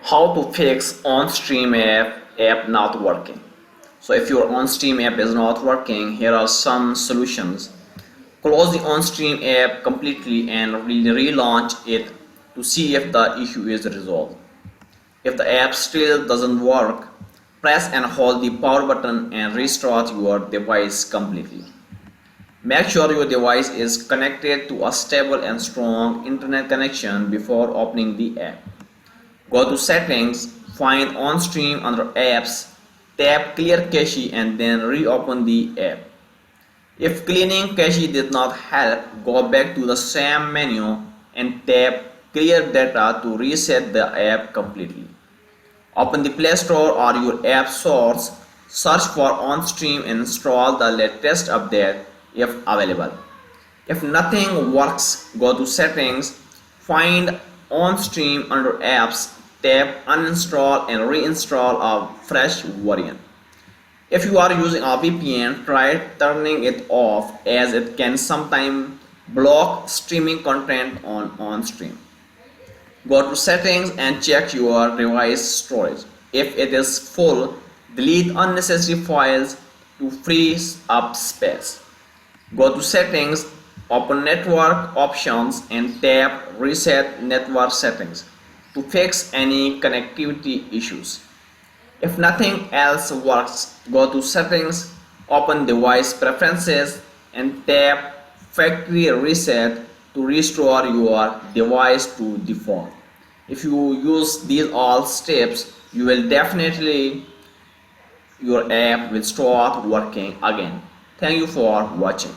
How to fix OnStream app not working. So if your OnStream app is not working, here are some solutions. Close the OnStream app completely and relaunch it to see if the issue is resolved. If the app still doesn't work, press and hold the power button and restart your device completely. Make sure your device is connected to a stable and strong internet connection before opening the app. Go to Settings, find OnStream under Apps, tap Clear Cache and then reopen the app. If cleaning cache did not help, go back to the same menu and tap Clear Data to reset the app completely. Open the Play Store or your app source, search for OnStream and install the latest update if available. If nothing works, go to Settings, find OnStream under Apps, tap Uninstall and reinstall a fresh variant. If you are using a VPN, try turning it off as it can sometimes block streaming content on OnStream. Go to Settings and check your device storage. If it is full, delete unnecessary files to free up space. Go to Settings, open Network Options and tap Reset Network Settings to fix any connectivity issues. If nothing else works, go to Settings, open Device Preferences and tap Factory Reset to restore your device to default. If you use these all steps, you will definitely your app will start working again. Thank you for watching.